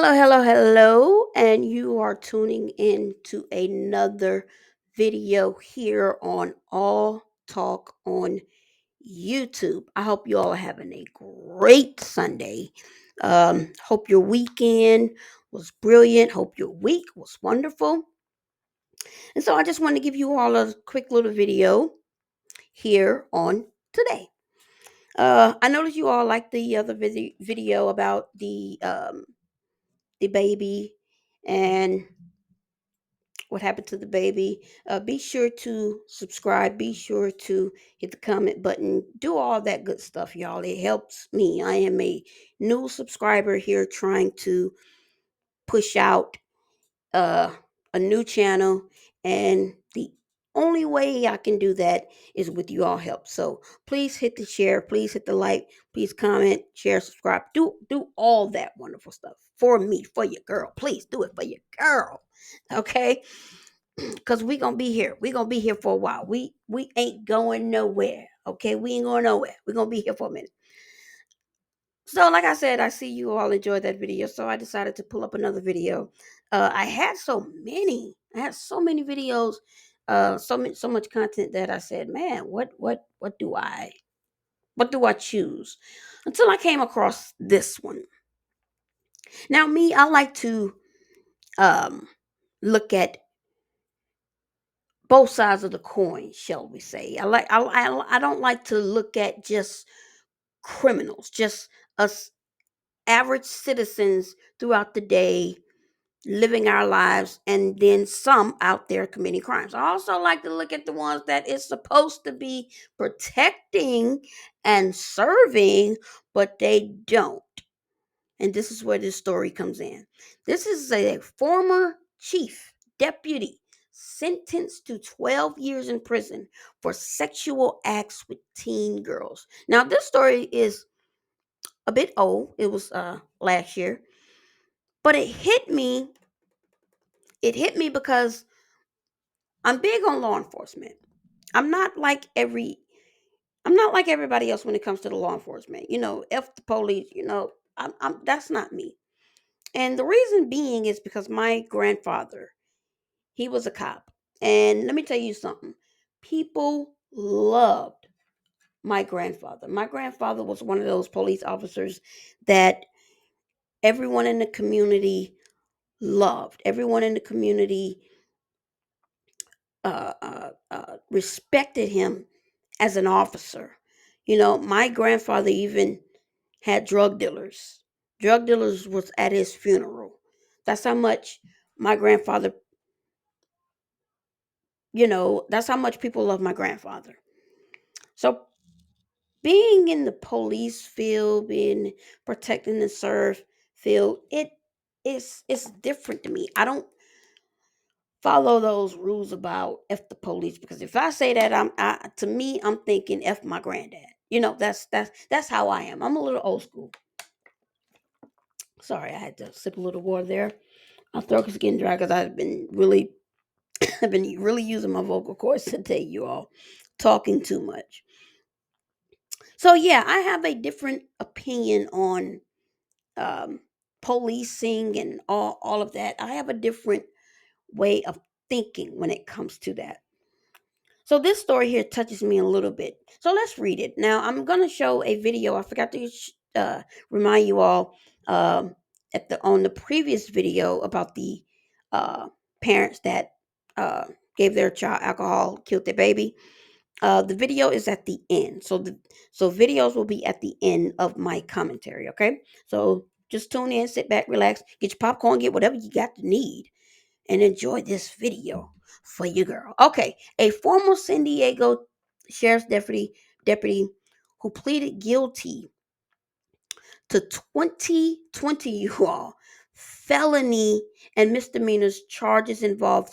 Hello, and you are tuning in to another video here on All Talk on YouTube. I hope you all are having a great Sunday. Hope your weekend was brilliant. Hope your week was wonderful. And so I just want to give you all a quick little video here on today. I noticed you all liked the other video about the baby and what happened to the baby. Be sure to subscribe. Be sure to hit the comment button. Do all that good stuff, y'all. It helps me. I am a new subscriber here trying to push out uh, a new channel. And the only way I can do that is with you all help. So please hit the share. Please hit the like. Please comment, share, subscribe. Do all that wonderful stuff for me, for your girl. Please do it for your girl. Okay, because we gonna be here. We gonna be here for a while. We ain't going nowhere. Okay, we ain't going nowhere. We gonna be here for a minute. So, like I said, I see you all enjoyed that video, so I decided to pull up another video. I had so many. I had so many videos, so much content that I said, man, what do I choose? Until I came across this one. Now, me, I like to um look at both sides of the coin, shall we say. I don't like to look at just criminals, just us average citizens throughout the day living our lives, and then some out there committing crimes. I also like to look at the ones that is supposed to be protecting and serving, but they don't. And this is where this story comes in. This is a former chief deputy sentenced to 12 years in prison for sexual acts with teen girls. Now, this story is a bit old. It was last year, but it hit me. It hit me because I'm big on law enforcement. I'm not like every I'm not like everybody else when it comes to the law enforcement. F the police, I'm that's not me. And the reason being is because my grandfather, he was a cop. And let me tell you something. People loved my grandfather. My grandfather was one of those police officers that everyone in the community loved. Everyone in the community respected him as an officer. My grandfather even had drug dealers. Drug dealers was at his funeral. That's how much my grandfather, that's how much people love my grandfather. So being in the police field, being protecting and serve field, it's different to me. I don't follow those rules about F the police, because if I say that, to me, I'm thinking F my granddad. That's how I am. I'm a little old school. Sorry, I had to sip a little water there. My throat is getting dry because I've been really I've been really using my vocal cords today, you all, talking too much. So yeah, I have a different opinion on um, policing and all of that. I have a different way of thinking when it comes to that. So this story here touches me a little bit. So let's read it. Now I'm gonna show a video. I forgot to remind you all at the on the previous video about the uh, parents that uh, gave their child alcohol, killed their baby. The video is at the end, so videos will be at the end of my commentary. Okay, so just tune in, sit back, relax, get your popcorn, get whatever you got to need, and enjoy this video for your girl. Okay, a former San Diego sheriff's deputy who pleaded guilty to 2020, you all, felony and misdemeanors charges involved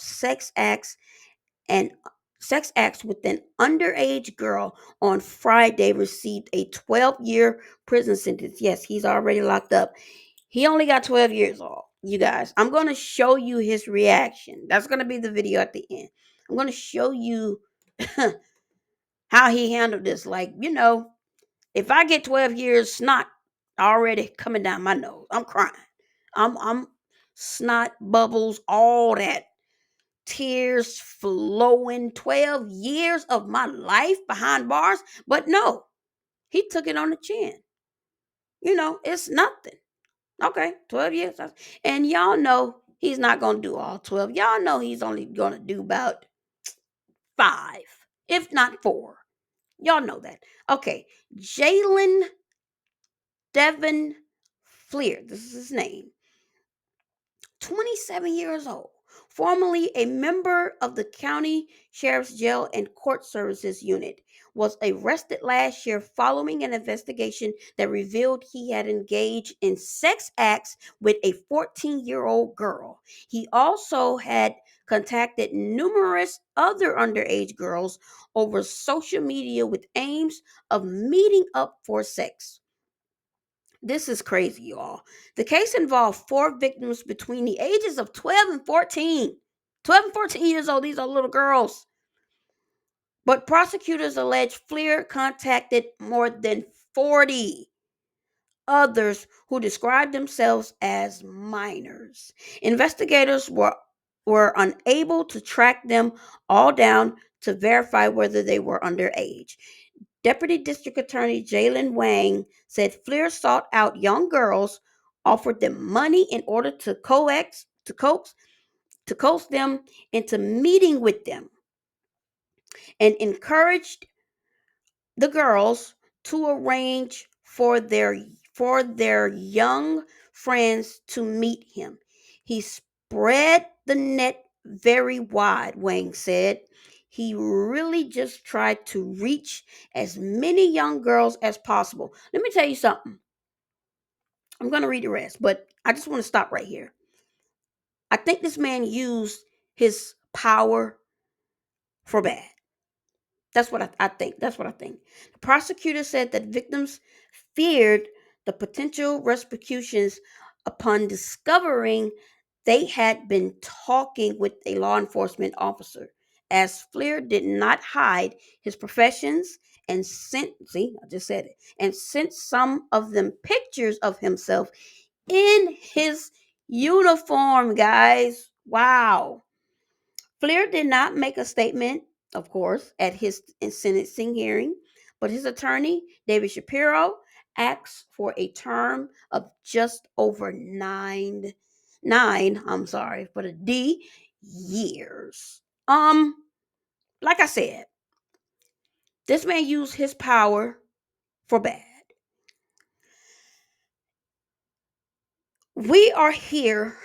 and sex acts with an underage girl on Friday received a 12-year prison sentence. Yes, he's already locked up. He only got 12 years old. You guys, I'm going to show you his reaction. That's going to be the video at the end. I'm going to show you how he handled this. Like, if I get 12 years, snot already coming down my nose. I'm crying. I'm snot bubbles, all that, tears flowing, 12 years of my life behind bars. But no, he took it on the chin. It's nothing. Okay, 12 years. And y'all know he's not going to do all 12. Y'all know he's only going to do about 5, if not 4. Y'all know that. Okay, Jaylen Devon Fleer, this is his name, 27 years old, formerly a member of the county sheriff's jail and court services unit, was arrested last year following an investigation that revealed he had engaged in sex acts with a 14-year-old girl. He also had contacted numerous other underage girls over social media with aims of meeting up for sex. This is crazy, y'all. The case involved 4 victims between the ages of 12 and 14. 12 and 14 years old, these are little girls. But prosecutors allege Fleer contacted more than 40 others who described themselves as minors. Investigators were unable to track them all down to verify whether they were underage. Deputy District Attorney Jaylen Wang said Fleer sought out young girls, offered them money in order to coax them into meeting with them, and encouraged the girls to arrange for their young friends to meet him. He spread the net very wide, Wang said. He really just tried to reach as many young girls as possible. Let me tell you something. I'm going to read the rest, but I just want to stop right here. I think this man used his power for bad. That's what I think. That's what I think. The prosecutor said that victims feared the potential repercussions upon discovering they had been talking with a law enforcement officer, as Fleer did not hide his professions and I just said it, and sent some of them pictures of himself in his uniform, guys. Wow. Fleer did not make a statement, of course, at his sentencing hearing, but his attorney, David Shapiro, asked for a term of just over for the D, years. Like I said, this man used his power for bad. We are here.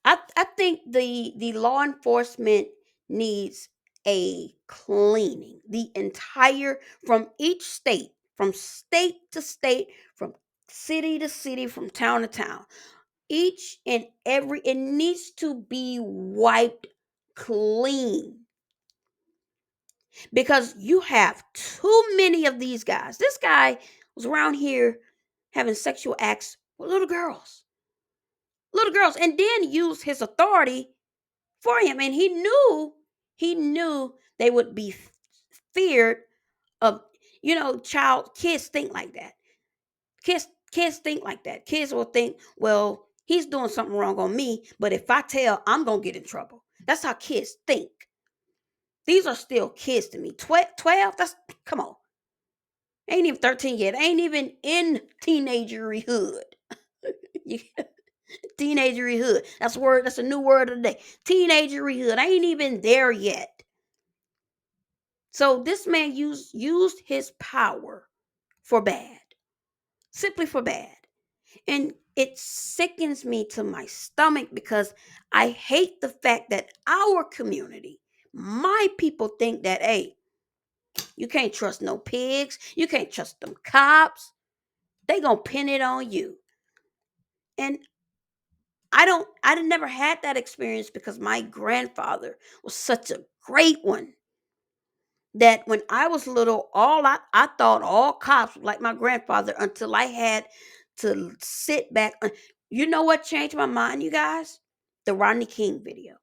I think the law enforcement needs a cleaning. The entire, from state to state, from city to city, from town to town. Each and every, it needs to be wiped clean, because you have too many of these guys. This guy was around here having sexual acts with little girls, and then used his authority for him. And he knew they would be feared of, kids think like that. Kids think like that. Kids will think, well, he's doing something wrong on me, but if I tell, I'm gonna get in trouble. That's how kids think. These are still kids to me. 12, that's, come on. Ain't even 13 yet. Ain't even in teenagery hood. Teenagery hood. That's a new word of the day. Teenagery hood. I ain't even there yet. So this man used his power for bad. Simply for bad. And it sickens me to my stomach, because I hate the fact that our community, my people, think that, hey, you can't trust no pigs. You can't trust them cops. They gonna pin it on you. And I never had that experience, because my grandfather was such a great one, that when I was little, I thought all cops were like my grandfather, until I had to sit back. You know what changed my mind, you guys? The Rodney King video.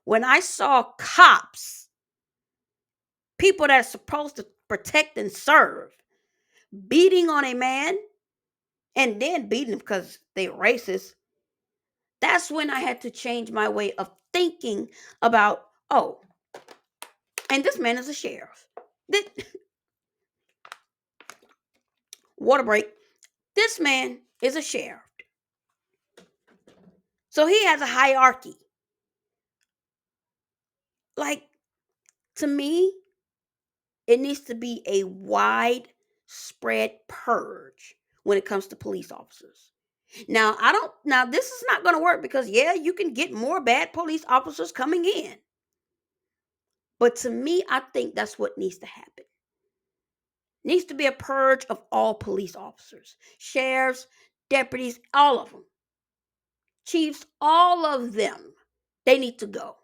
When I saw cops, people that are supposed to protect and serve, beating on a man, and then beating him because they racist. That's when I had to change my way of thinking about, oh, and this man is a sheriff. This, water break. This man is a sheriff. So he has a hierarchy. Like, to me, it needs to be a widespread purge when it comes to police officers. Now, I don't, now this is not going to work because, yeah, you can get more bad police officers coming in. But to me, I think that's what needs to happen. Needs to be a purge of all police officers, sheriffs, deputies, all of them, chiefs, all of them. They need to go.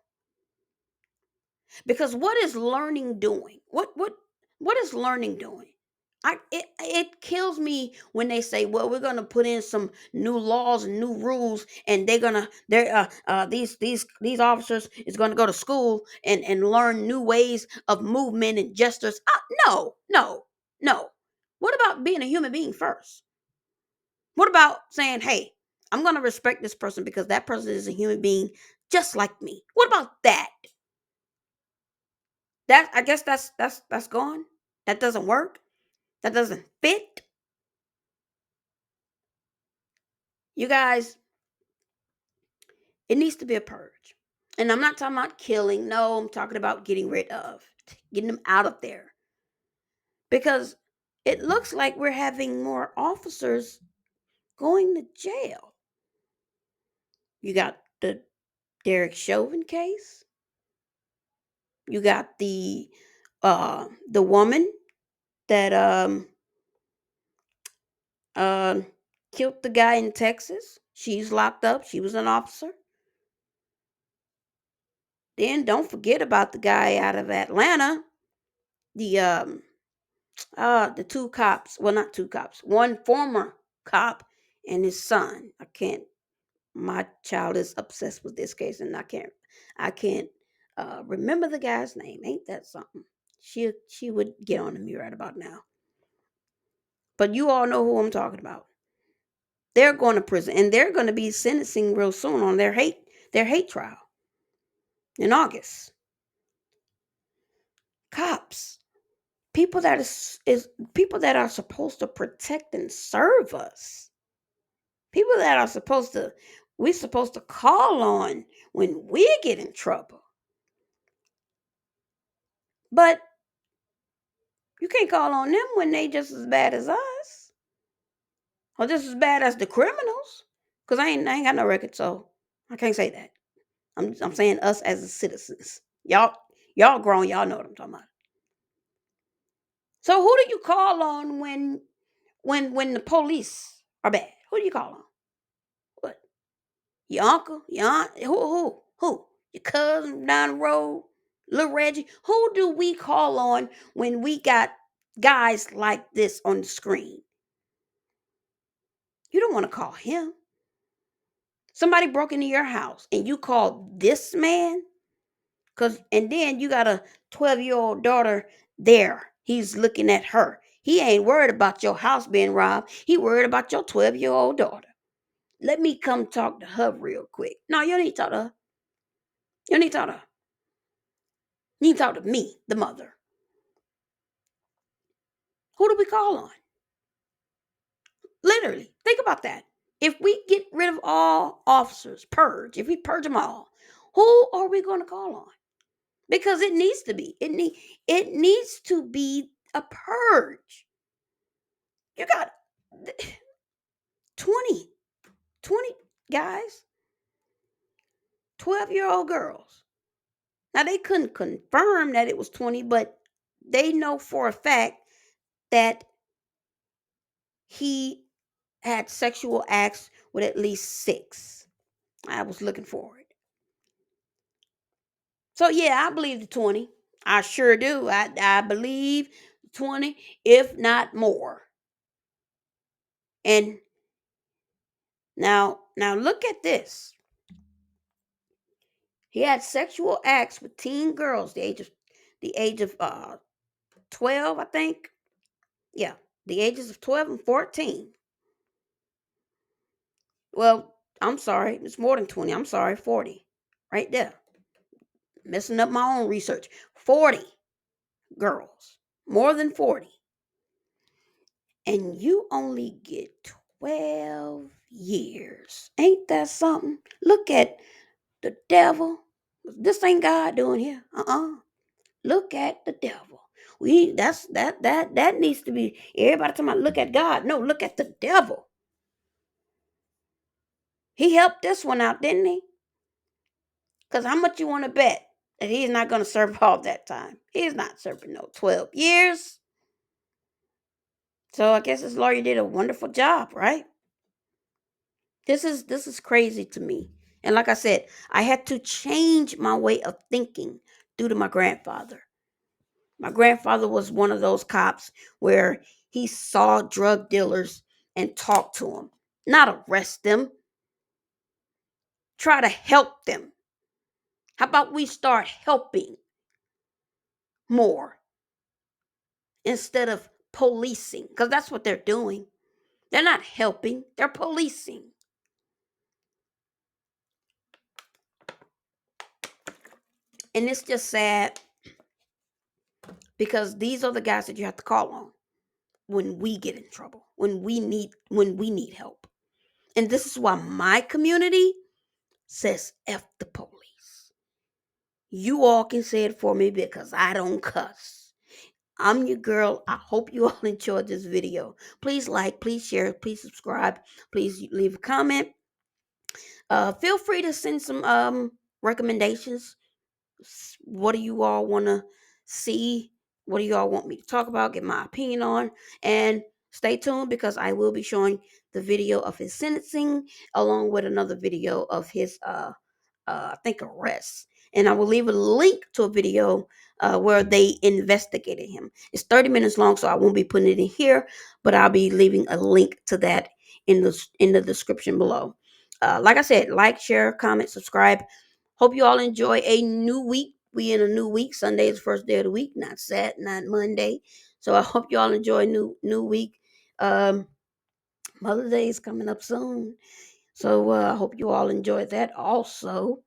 Because what is learning doing? What is learning doing? It kills me when they say, well, we're gonna put in some new laws and new rules, and these officers is gonna go to school and learn new ways of movement and gestures. No, no, no. What about being a human being first? What about saying, hey, I'm gonna respect this person because that person is a human being just like me? What about that? That, I guess that's gone. That doesn't work. That doesn't fit. You guys, it needs to be a purge. And I'm not talking about killing. No, I'm talking about getting rid of, getting them out of there. Because it looks like we're having more officers going to jail. You got the Derek Chauvin case. You got the woman that uh killed the guy in Texas. She's locked up. She was an officer. Then don't forget about the guy out of Atlanta, the the two cops. Well, not two cops. One former cop and his son. I can't. My child is obsessed with this case, and I can't remember the guy's name. Ain't that something? She would get on to me right about now. But you all know who I'm talking about. They're going to prison, and they're going to be sentencing real soon on their hate trial in August. Cops, people that is people that are supposed to protect and serve us, people that are supposed to call on when we get in trouble. But you can't call on them when they just as bad as us, or just as bad as the criminals. Because I ain't got no record, so I can't say that. I'm saying us as the citizens. Y'all grown, y'all know what I'm talking about. So who do you call on when the police are bad? Who do you call on? What? Your uncle? Your aunt? Who? Your cousin down the road? Little Reggie? Who do we call on when we got guys like this on the screen? You don't want to call him. Somebody broke into your house and you call this man? And then you got a 12-year-old daughter there. He's looking at her. He ain't worried about your house being robbed. He worried about your 12-year-old daughter. Let me come talk to her real quick. No, you don't need to talk to her. You don't need to talk to her. You need to talk to me, the mother. Who do we call on? Literally, think about that. If we get rid of all officers, if we purge them all, who are we going to call on? Because it needs to be. It needs to be a purge. You got 20, 20 guys, 12-year-old girls. Now, they couldn't confirm that it was 20, but they know for a fact that he had sexual acts with at least 6. I was looking for it. So, yeah, I believe the 20. I sure do. I believe 20, if not more. And now look at this. He had sexual acts with teen girls, the age of 12, I think. Yeah, the ages of 12 and 14. Well, I'm sorry, it's more than 20. I'm sorry, 40. Right there. Messing up my own research. 40 girls. More than 40. And you only get 12 years. Ain't that something? Look at the devil. This ain't God doing here. Look at the devil. That needs to be everybody talking about look at God. No, look at the devil. He helped this one out, didn't he? Because how much you want to bet that he's not going to serve all that time? He's not serving no 12 years. So I guess this lawyer did a wonderful job, right? This is crazy to me. And like I said, I had to change my way of thinking due to my grandfather. My grandfather was one of those cops where he saw drug dealers and talked to them, not arrest them, try to help them. How about we start helping more instead of policing? Because that's what they're doing. They're not helping, they're policing. And it's just sad because these are the guys that you have to call on when we get in trouble, when we need help. And this is why my community says F the police. You all can say it for me because I don't cuss. I'm your girl. I hope you all enjoyed this video. Please like, please share, please subscribe, please leave a comment. Feel free to send some recommendations. What do you all want to see? What do you all want me to talk about? Get my opinion on. And stay tuned because I will be showing the video of his sentencing along with another video of his I think arrest. And I will leave a link to a video where they investigated him. It's 30 minutes long, so I won't be putting it in here, but I'll be leaving a link to that in the description below. Like I said, like, share, comment, subscribe. Hope you all enjoy a new week. We in a new week. Sunday is the first day of the week, not Saturday, not Monday. So I hope you all enjoy a new week. Mother's Day is coming up soon. So I hope you all enjoy that also.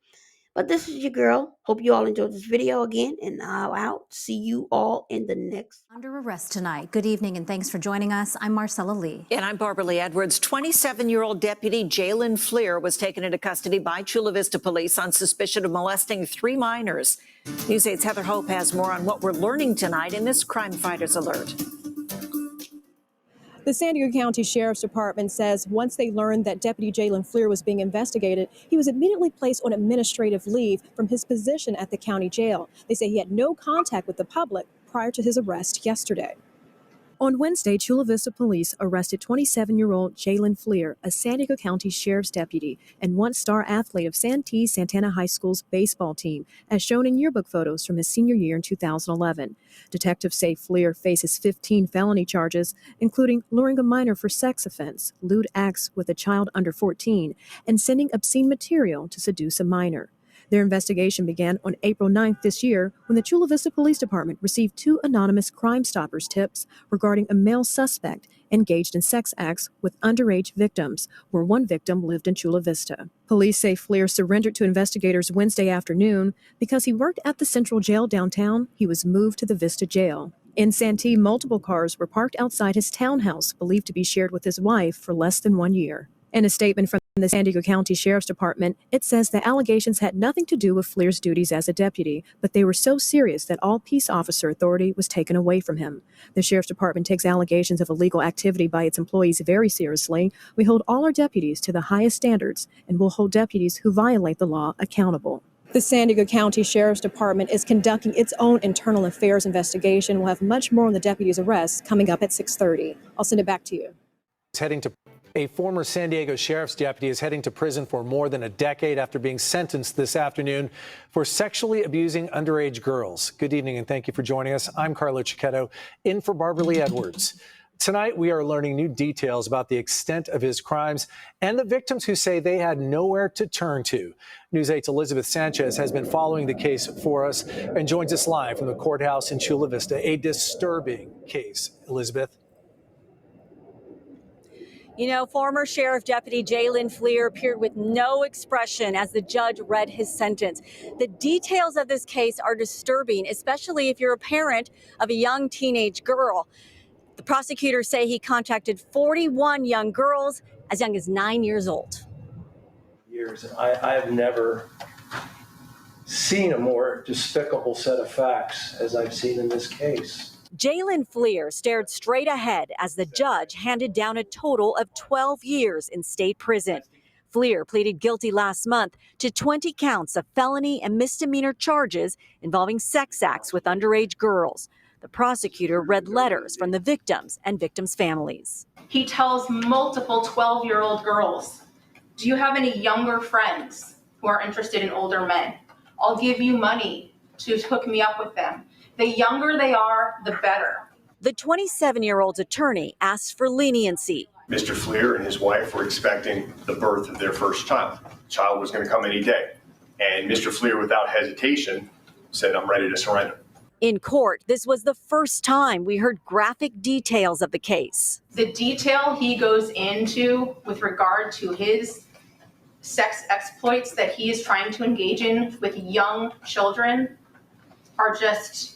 But this is your girl. Hope you all enjoyed this video again, and I'll out. See you all in the next. Under arrest tonight. Good evening, and thanks for joining us. I'm Marcella Lee. And I'm Barbara Lee Edwards. 27-year-old deputy Jaylen Fleer was taken into custody by Chula Vista police on suspicion of molesting 3 minors. News 8's Heather Hope has more on what we're learning tonight in this Crime Fighters Alert. The San Diego County Sheriff's Department says once they learned that Deputy Jaylen Fleer was being investigated, he was immediately placed on administrative leave from his position at the county jail. They say he had no contact with the public prior to his arrest yesterday. On Wednesday, Chula Vista police arrested 27-year-old Jaylen Fleer, a San Diego County Sheriff's deputy and once star athlete of Santee Santana High School's baseball team, as shown in yearbook photos from his senior year in 2011. Detectives say Fleer faces 15 felony charges, including luring a minor for sex offense, lewd acts with a child under 14, and sending obscene material to seduce a minor. Their investigation began on April 9th this year when the Chula Vista Police Department received 2 anonymous Crime Stoppers tips regarding a male suspect engaged in sex acts with underage victims, where one victim lived in Chula Vista. Police say Fleer surrendered to investigators Wednesday afternoon. Because he worked at the Central Jail downtown, he was moved to the Vista Jail. In Santee, multiple cars were parked outside his townhouse, believed to be shared with his wife for less than 1 year. In a statement from the San Diego County Sheriff's Department, it says the allegations had nothing to do with Fleer's duties as a deputy, but they were so serious that all peace officer authority was taken away from him. The Sheriff's Department takes allegations of illegal activity by its employees very seriously. We hold all our deputies to the highest standards and will hold deputies who violate the law accountable. The San Diego County Sheriff's Department is conducting its own internal affairs investigation. We'll have much more on the deputy's arrest coming up at 6:30. I'll send it back to you. A former San Diego sheriff's deputy is heading to prison for more than a decade after being sentenced this afternoon for sexually abusing underage girls. Good evening, and thank you for joining us. I'm Carlo Cicchetto, in for Barbara Lee Edwards. Tonight, we are learning new details about the extent of his crimes and the victims who say they had nowhere to turn to. News 8's Elizabeth Sanchez has been following the case for us and joins us live from the courthouse in Chula Vista. A disturbing case. Elizabeth. You know, former Sheriff Deputy Jaylen Fleer appeared with no expression as the judge read his sentence. The details of this case are disturbing, especially if you're a parent of a young teenage girl. The prosecutors say he contacted 41 young girls as young as 9 years old. I've never seen a more despicable set of facts as I've seen in this case. Jaylen Fleer stared straight ahead as the judge handed down a total of 12 years in state prison. Fleer pleaded guilty last month to 20 counts of felony and misdemeanor charges involving sex acts with underage girls. The prosecutor read letters from the victims and victims' families. He tells multiple 12-year-old girls, do you have any younger friends who are interested in older men? I'll give you money to hook me up with them. The younger they are, the better. The 27-year-old's attorney asked for leniency. Mr. Fleer and his wife were expecting the birth of their first child. The child was going to come any day. And Mr. Fleer, without hesitation, said, I'm ready to surrender. In court, this was the first time we heard graphic details of the case. The detail he goes into with regard to his sex exploits that he is trying to engage in with young children are just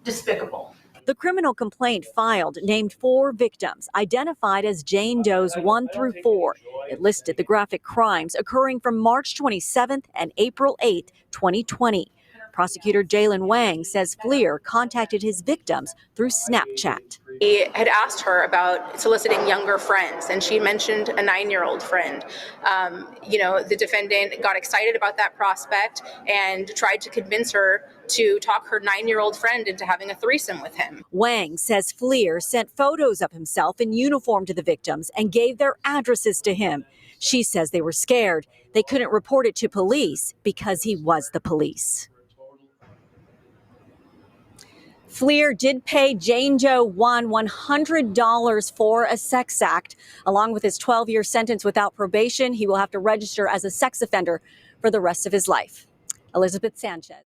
despicable. The criminal complaint filed named 4 victims, identified as Jane Does 1 through 4. It listed the graphic crimes occurring from March 27th and April 8th, 2020. Prosecutor Jaylen Wang says Fleer contacted his victims through Snapchat. He had asked her about soliciting younger friends, and she mentioned a 9-year-old friend. The defendant got excited about that prospect and tried to convince her to talk her 9-year-old friend into having a threesome with him. Wang says Fleer sent photos of himself in uniform to the victims and gave their addresses to him. She says they were scared. They couldn't report it to police because he was the police. Fleer did pay Jane Doe 1 $100 for a sex act. Along with his 12-year sentence without probation, he will have to register as a sex offender for the rest of his life. Elizabeth Sanchez.